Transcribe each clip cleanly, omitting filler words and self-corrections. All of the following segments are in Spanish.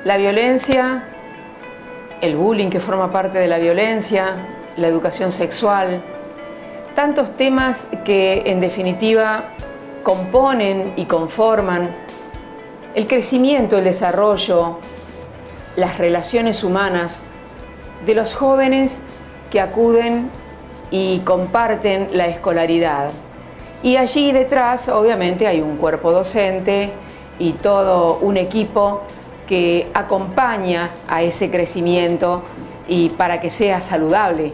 La violencia, el bullying que forma parte de la violencia, la educación sexual, tantos temas que en definitiva componen y conforman el crecimiento, el desarrollo, las relaciones humanas de los jóvenes que acuden y comparten la escolaridad. Y allí detrás obviamente hay un cuerpo docente y todo un equipo que acompaña a ese crecimiento y para que sea saludable,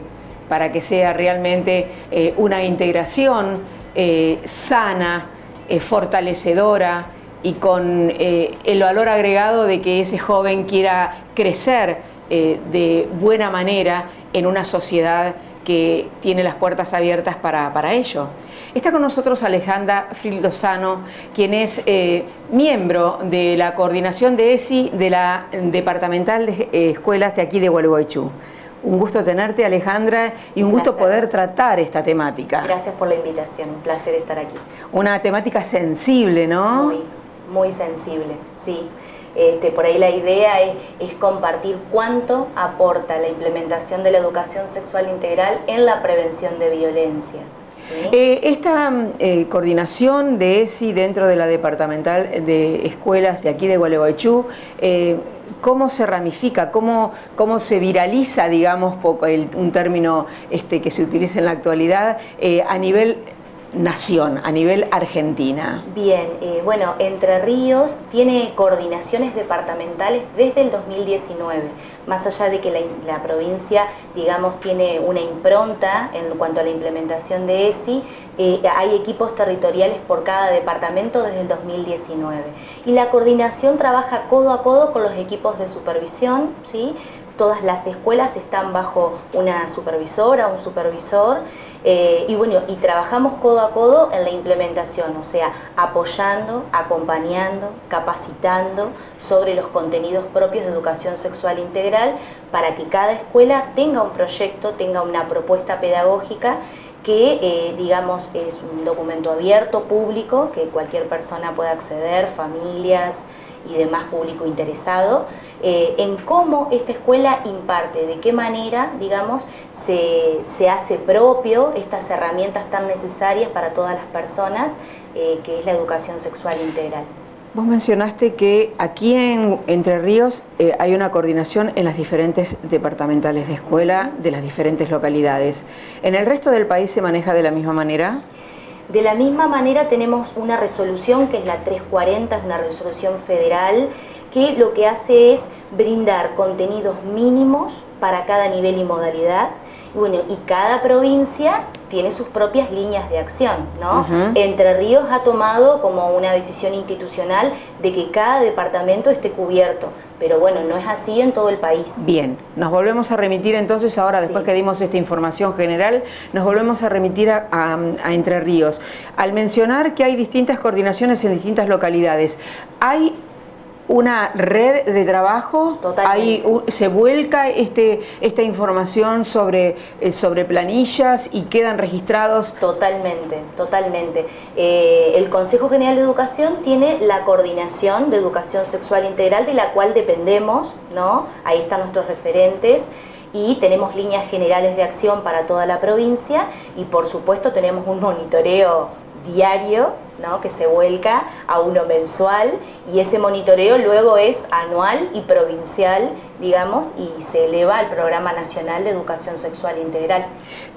para que sea realmente una integración sana, fortalecedora y con el valor agregado de que ese joven quiera crecer de buena manera en una sociedad que tiene las puertas abiertas para ello. Está con nosotros Alejandra Fried Lozano, quien es miembro de la coordinación de ESI de la Departamental de Escuelas de aquí de Gualeguaychú. Un gusto tenerte, Alejandra, y un gusto poder tratar esta temática. Gracias por la invitación, un placer estar aquí. Una temática sensible, ¿no? Muy sensible, sí. Por ahí la idea es compartir cuánto aporta la implementación de la educación sexual integral en la prevención de violencias. ¿Sí? Esta coordinación de ESI dentro de la Departamental de Escuelas de aquí de Gualeguaychú, ¿cómo se ramifica? ¿Cómo se viraliza, digamos, un término que se utiliza en la actualidad a nivel nación, a nivel Argentina? Bien, bueno, Entre Ríos tiene coordinaciones departamentales desde el 2019, más allá de que la provincia, digamos, tiene una impronta en cuanto a la implementación de ESI, hay equipos territoriales por cada departamento desde el 2019. Y la coordinación trabaja codo a codo con los equipos de supervisión, ¿sí? Todas las escuelas están bajo una supervisora, un supervisor, y trabajamos codo a codo en la implementación, o sea, apoyando, acompañando, capacitando sobre los contenidos propios de educación sexual integral para que cada escuela tenga un proyecto, tenga una propuesta pedagógica que, digamos, es un documento abierto, público, que cualquier persona pueda acceder, familias y demás público interesado, en cómo esta escuela imparte, de qué manera, digamos, se hace propio estas herramientas tan necesarias para todas las personas, que es la educación sexual integral. Vos mencionaste que aquí en Entre Ríos hay una coordinación en las diferentes departamentales de escuela de las diferentes localidades. ¿En el resto del país se maneja de la misma manera? De la misma manera tenemos una resolución que es la 340, es una resolución federal que lo que hace es brindar contenidos mínimos para cada nivel y modalidad. Y cada provincia tiene sus propias líneas de acción, ¿no? Entre Ríos ha tomado como una decisión institucional de que cada departamento esté cubierto, pero bueno, no es así en todo el país. Bien, nos volvemos a remitir entonces ahora, después que dimos esta información general, nos volvemos a remitir a Entre Ríos. Al mencionar que hay distintas coordinaciones en distintas localidades, ¿hay una red de trabajo? Totalmente. ¿Se vuelca esta información sobre planillas y quedan registrados? Totalmente, totalmente. El Consejo General de Educación tiene la coordinación de educación sexual integral de la cual dependemos, ¿no? Ahí están nuestros referentes. Y tenemos líneas generales de acción para toda la provincia y por supuesto tenemos un monitoreo diario, ¿no? Que se vuelca a uno mensual y ese monitoreo luego es anual y provincial, digamos, y se eleva al Programa Nacional de Educación Sexual Integral.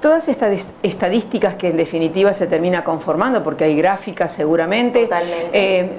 Todas estas estadísticas que en definitiva se termina conformando, porque hay gráficas seguramente. Totalmente.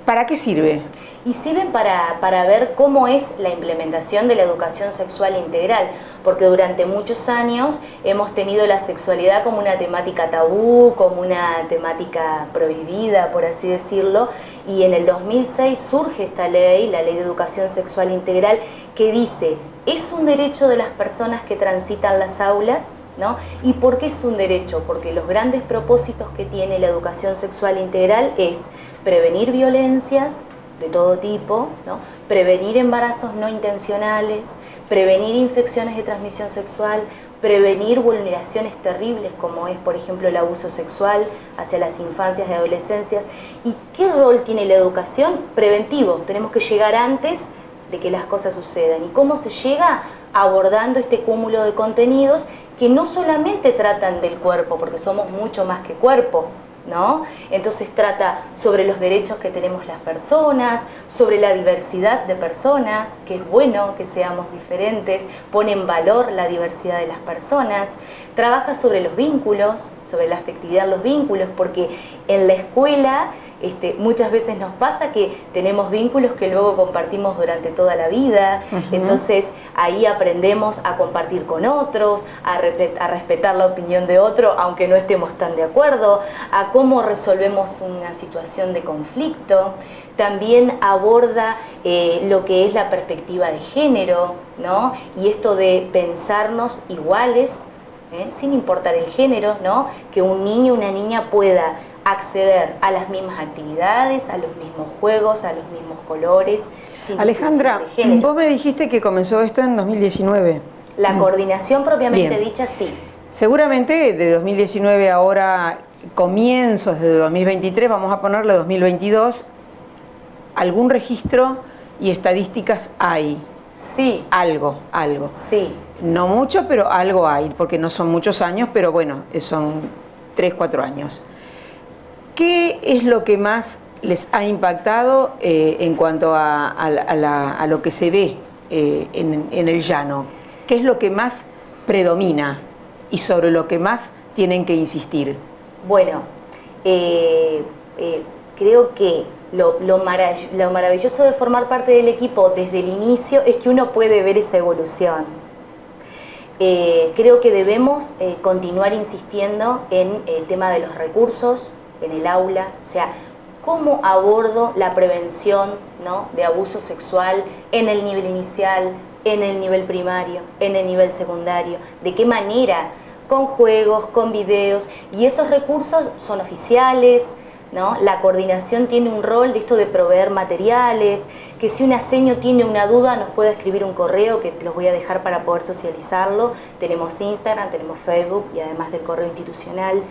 ¿Para qué sirve? Y sirven para ver cómo es la implementación de la educación sexual integral, porque durante muchos años hemos tenido la sexualidad como una temática tabú, como una temática prohibida, por así decirlo, y en el 2006 surge esta ley, la Ley de Educación Sexual Integral, que dice, es un derecho de las personas que transitan las aulas, ¿no? ¿Y por qué es un derecho? Porque los grandes propósitos que tiene la educación sexual integral es prevenir violencias, de todo tipo, ¿no? Prevenir embarazos no intencionales, prevenir infecciones de transmisión sexual, prevenir vulneraciones terribles como es, por ejemplo, el abuso sexual hacia las infancias y adolescencias. ¿Y qué rol tiene la educación? Preventivo, tenemos que llegar antes de que las cosas sucedan. ¿Y cómo se llega? Abordando este cúmulo de contenidos que no solamente tratan del cuerpo, porque somos mucho más que cuerpo, ¿no? Entonces trata sobre los derechos que tenemos las personas, sobre la diversidad de personas, que es bueno que seamos diferentes, pone en valor la diversidad de las personas, trabaja sobre los vínculos, sobre la afectividad de los vínculos, porque en la escuela muchas veces nos pasa que tenemos vínculos que luego compartimos durante toda la vida, entonces ahí aprendemos a compartir con otros, a respetar la opinión de otro, aunque no estemos tan de acuerdo, a cómo resolvemos una situación de conflicto. También aborda lo que es la perspectiva de género, ¿no? Y esto de pensarnos iguales, sin importar el género, ¿no? Que un niño o una niña pueda acceder a las mismas actividades, a los mismos juegos, a los mismos colores. Alejandra, vos me dijiste que comenzó esto en 2019. La coordinación propiamente dicha, sí. Seguramente de 2019 ahora, comienzos de 2023, vamos a ponerle 2022, algún registro y estadísticas hay. Sí. Algo. Sí. No mucho, pero algo hay, porque no son muchos años, pero bueno, son 3, 4 años. ¿Qué es lo que más les ha impactado en cuanto a lo que se ve en el llano? ¿Qué es lo que más predomina y sobre lo que más tienen que insistir? Bueno, creo que lo maravilloso de formar parte del equipo desde el inicio es que uno puede ver esa evolución. Creo que debemos continuar insistiendo en el tema de los recursos, en el aula, o sea, cómo abordo la prevención, ¿no?, de abuso sexual en el nivel inicial, en el nivel primario, en el nivel secundario, de qué manera, con juegos, con videos, y esos recursos son oficiales, ¿no? La coordinación tiene un rol de esto de proveer materiales, que si una seño tiene una duda nos puede escribir un correo que los voy a dejar para poder socializarlo. Tenemos Instagram, tenemos Facebook y además del correo institucional.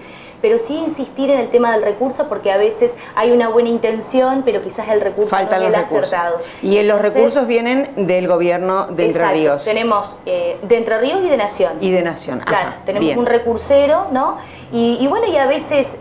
Pero sí insistir en el tema del recurso porque a veces hay una buena intención, pero quizás el recurso no es el acertado. Y los recursos vienen del gobierno de Entre Ríos. Tenemos de Entre Ríos y de Nación. Y de Nación, claro, ajá, tenemos bien. un recursero, ¿no? Y bueno, y a veces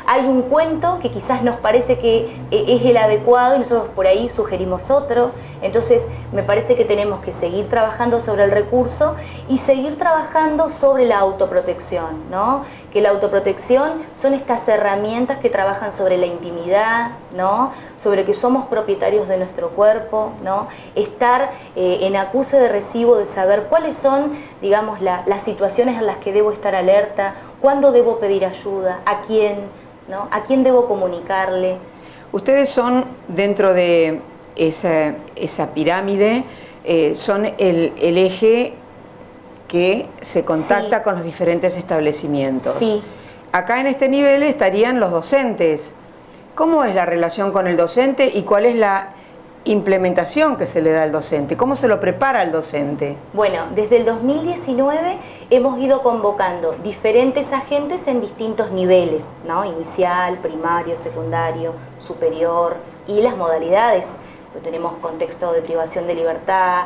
hay un cuento que quizás nos parece que es el adecuado y nosotros por ahí sugerimos otro. Entonces me parece que tenemos que seguir trabajando sobre el recurso y seguir trabajando sobre la autoprotección, ¿no? Que la autoprotección son estas herramientas que trabajan sobre la intimidad, ¿no? Sobre que somos propietarios de nuestro cuerpo, ¿no? Estar en acuse de recibo de saber cuáles son, digamos, las situaciones en las que debo estar alerta, cuándo debo pedir ayuda, a quién, ¿no? A quién debo comunicarle. Ustedes son, dentro de esa pirámide, son el eje que se contacta con los diferentes establecimientos. Sí. Acá en este nivel estarían los docentes. ¿Cómo es la relación con el docente y cuál es la implementación que se le da al docente? ¿Cómo se lo prepara al docente? Bueno, desde el 2019 hemos ido convocando diferentes agentes en distintos niveles, ¿no? Inicial, primario, secundario, superior y las modalidades. Tenemos contexto de privación de libertad,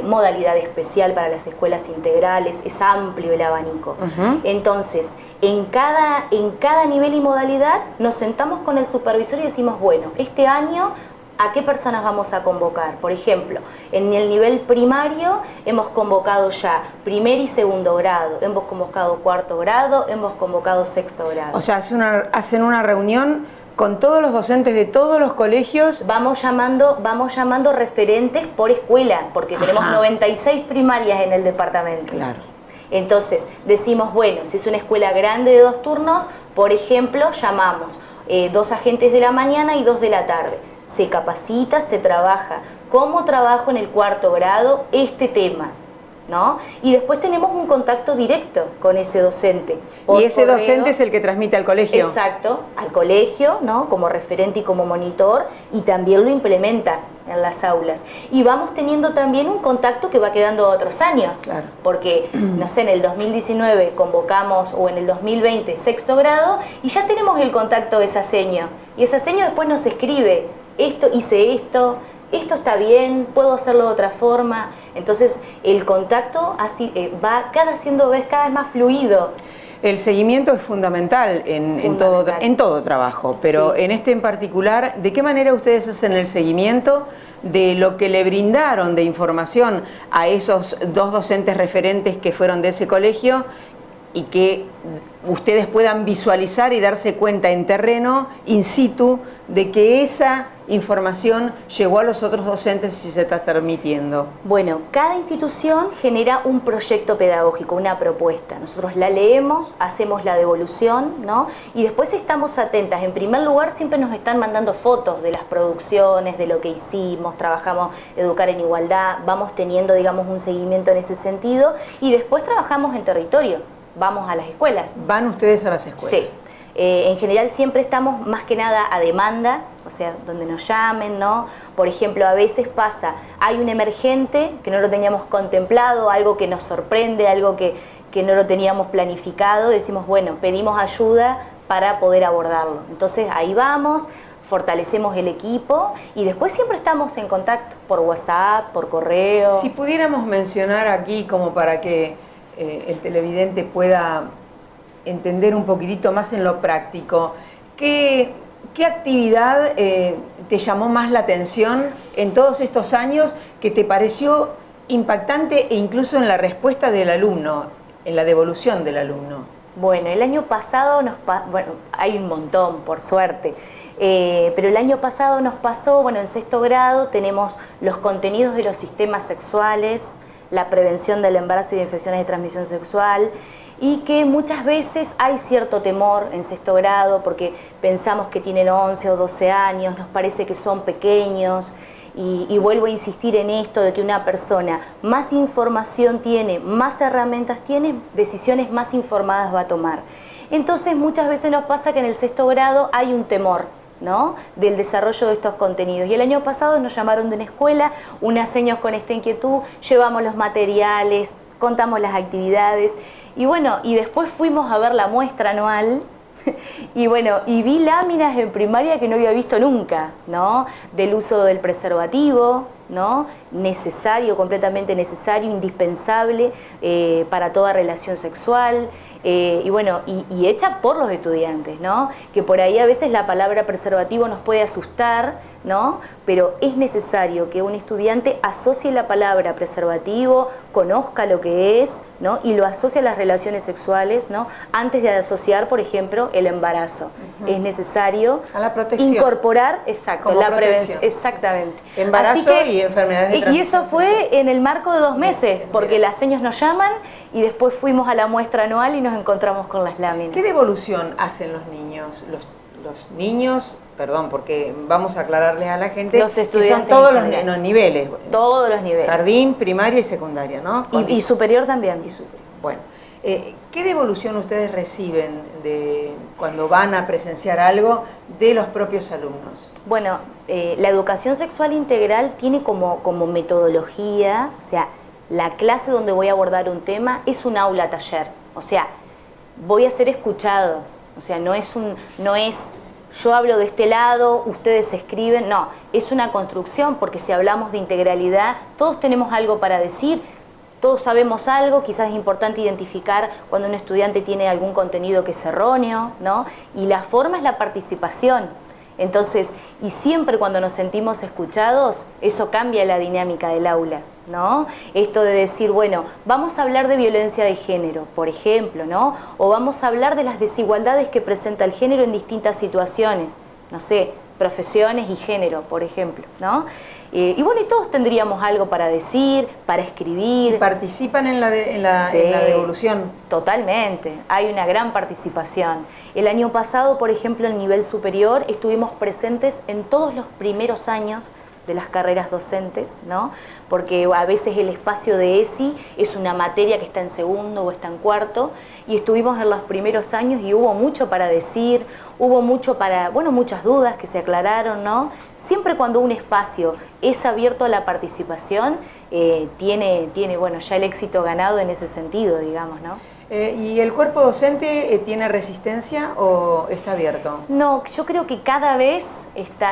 modalidad especial para las escuelas integrales, es amplio el abanico. Entonces, en cada nivel y modalidad nos sentamos con el supervisor y decimos, bueno, este año, ¿a qué personas vamos a convocar? Por ejemplo, en el nivel primario hemos convocado ya primer y segundo grado, hemos convocado cuarto grado, hemos convocado sexto grado. O sea, hacen una reunión con todos los docentes de todos los colegios. Vamos llamando referentes por escuela, porque tenemos 96 primarias en el departamento. Claro. Entonces, decimos, bueno, si es una escuela grande de 2 turnos, por ejemplo, llamamos 2 agentes de la mañana y 2 de la tarde. Se capacita, se trabaja. ¿Cómo trabajo en el cuarto grado este tema? ¿no? Y después tenemos un contacto directo con ese docente. Y ese docente es el que transmite al colegio. Exacto, al colegio, ¿no? Como referente y como monitor, y también lo implementa en las aulas. Y vamos teniendo también un contacto que va quedando otros años. Claro. Porque, no sé, en el 2019 convocamos, o en el 2020, sexto grado, y ya tenemos el contacto de esa seño. Y esa seño después nos escribe, hice esto está bien, puedo hacerlo de otra forma. Entonces el contacto así, va cada vez más fluido. El seguimiento es fundamental en todo trabajo, pero sí, en este en particular, ¿de qué manera ustedes hacen el seguimiento de lo que le brindaron de información a esos dos docentes referentes que fueron de ese colegio y que ustedes puedan visualizar y darse cuenta en terreno, in situ, de que esa información llegó a los otros docentes y se está transmitiendo? Bueno, cada institución genera un proyecto pedagógico, una propuesta. Nosotros la leemos, hacemos la devolución, ¿no? Y después estamos atentas. En primer lugar, siempre nos están mandando fotos de las producciones, de lo que hicimos, trabajamos Educar en Igualdad, vamos teniendo, digamos, un seguimiento en ese sentido, y después trabajamos en territorio, vamos a las escuelas. ¿Van ustedes a las escuelas? Sí. En general siempre estamos más que nada a demanda, o sea, donde nos llamen, ¿no? Por ejemplo, a veces pasa, hay un emergente que no lo teníamos contemplado, algo que nos sorprende, algo que no lo teníamos planificado, decimos, bueno, pedimos ayuda para poder abordarlo. Entonces ahí vamos, fortalecemos el equipo y después siempre estamos en contacto por WhatsApp, por correo. Si pudiéramos mencionar aquí, como para que el televidente pueda entender un poquitito más en lo práctico, ¿qué actividad te llamó más la atención en todos estos años que te pareció impactante e incluso en la respuesta del alumno, en la devolución del alumno? Bueno, el año pasado hay un montón, por suerte, pero el año pasado nos pasó, en sexto grado tenemos los contenidos de los sistemas sexuales, la prevención del embarazo y de infecciones de transmisión sexual, y que muchas veces hay cierto temor en sexto grado porque pensamos que tienen 11 o 12 años, nos parece que son pequeños, y vuelvo a insistir en esto de que una persona más información tiene, más herramientas tiene, decisiones más informadas va a tomar. Entonces muchas veces nos pasa que en el sexto grado hay un temor, ¿no?, del desarrollo de estos contenidos. Y el año pasado nos llamaron de una escuela, unas señas con esta inquietud, llevamos los materiales, contamos las actividades, y después fuimos a ver la muestra anual, y vi láminas en primaria que no había visto nunca, ¿no?, del uso del preservativo, ¿no?, necesario, completamente necesario, indispensable para toda relación sexual, y hecha por los estudiantes, ¿no?, que por ahí a veces la palabra preservativo nos puede asustar, ¿no?, pero es necesario que un estudiante asocie la palabra preservativo, conozca lo que es, ¿no?, y lo asocie a las relaciones sexuales, ¿no?, antes de asociar, por ejemplo, el embarazo. Es necesario a la protección, incorporar, exacto, la prevención, exactamente. Embarazo y enfermedades de transmisión. Y eso fue en el marco de 2 meses, porque las señas nos llaman y después fuimos a la muestra anual y nos encontramos con las láminas. ¿Qué devolución hacen los niños? Los niños, perdón, porque vamos a aclararle a la gente, los estudiantes, que son todos los niveles. Todos los niveles. Jardín, primaria y secundaria, ¿no? Y superior también. Bueno, ¿qué devolución ustedes reciben de cuando van a presenciar algo de los propios alumnos? Bueno, la educación sexual integral tiene como metodología, o sea, la clase donde voy a abordar un tema es un aula taller, o sea, voy a ser escuchado, o sea, no es yo hablo de este lado, ustedes escriben, no, es una construcción, porque si hablamos de integralidad, todos tenemos algo para decir, todos sabemos algo, quizás es importante identificar cuando un estudiante tiene algún contenido que es erróneo, ¿no? Y la forma es la participación. Entonces, y siempre cuando nos sentimos escuchados, eso cambia la dinámica del aula, ¿no? Esto de decir, bueno, vamos a hablar de violencia de género, por ejemplo, ¿no? O vamos a hablar de las desigualdades que presenta el género en distintas situaciones, no sé, profesiones y género, por ejemplo, ¿no? Y todos tendríamos algo para decir, para escribir. ¿Y participan en la devolución? Totalmente, hay una gran participación. El año pasado, por ejemplo, en nivel superior, estuvimos presentes en todos los primeros años de las carreras docentes, ¿no? Porque a veces el espacio de ESI es una materia que está en segundo o está en cuarto, y estuvimos en los primeros años y hubo mucho para decir, hubo mucho para, bueno, muchas dudas que se aclararon, ¿no? Siempre cuando un espacio es abierto a la participación, tiene, bueno, ya el éxito ganado en ese sentido, digamos, ¿no? ¿Y el cuerpo docente tiene resistencia o está abierto? No, yo creo que cada vez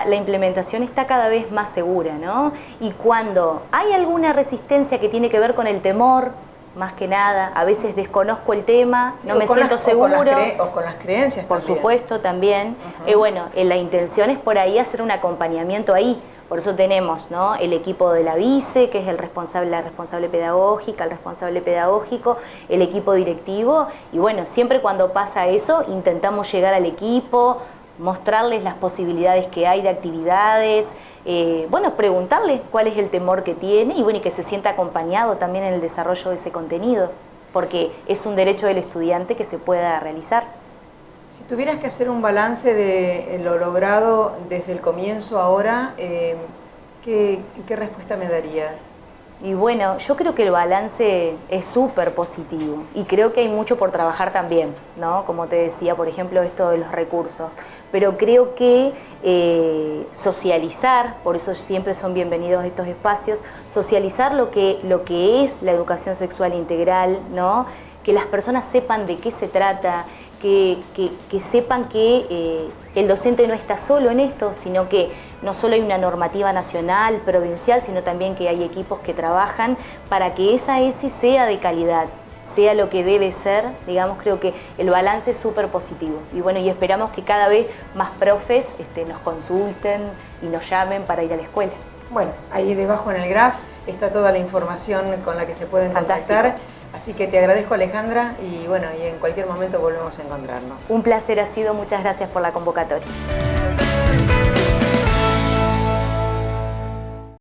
la implementación está cada vez más segura, ¿no? Y cuando hay alguna resistencia que tiene que ver con el temor, más que nada, a veces desconozco el tema, sí, no me siento seguro. O con las creencias por también. Supuesto, también. Bueno, la intención es por ahí hacer un acompañamiento ahí. Por eso tenemos, ¿no?, el equipo de la vice, que es el responsable, la responsable pedagógica, el responsable pedagógico, el equipo directivo. Y bueno, siempre cuando pasa eso, intentamos llegar al equipo, mostrarles las posibilidades que hay de actividades, bueno, preguntarles cuál es el temor que tiene y bueno, y que se sienta acompañado también en el desarrollo de ese contenido, porque es un derecho del estudiante que se pueda realizar. Si tuvieras que hacer un balance de lo logrado desde el comienzo ahora, ¿qué respuesta me darías? Y bueno, yo creo que el balance es súper positivo y creo que hay mucho por trabajar también, ¿no? Como te decía, por ejemplo, esto de los recursos. Pero creo que socializar, por eso siempre son bienvenidos estos espacios, socializar lo que es la educación sexual integral, ¿no? Que las personas sepan de qué se trata, que sepan que el docente no está solo en esto, sino que no solo hay una normativa nacional, provincial, sino también que hay equipos que trabajan para que esa ESI sea de calidad, sea lo que debe ser. Digamos, creo que el balance es súper positivo. Y bueno, y esperamos que cada vez más profes nos consulten y nos llamen para ir a la escuela. Bueno, ahí debajo en el graph está toda la información con la que se pueden contactar. Así que te agradezco, Alejandra, y bueno, y en cualquier momento volvemos a encontrarnos. Un placer ha sido, muchas gracias por la convocatoria.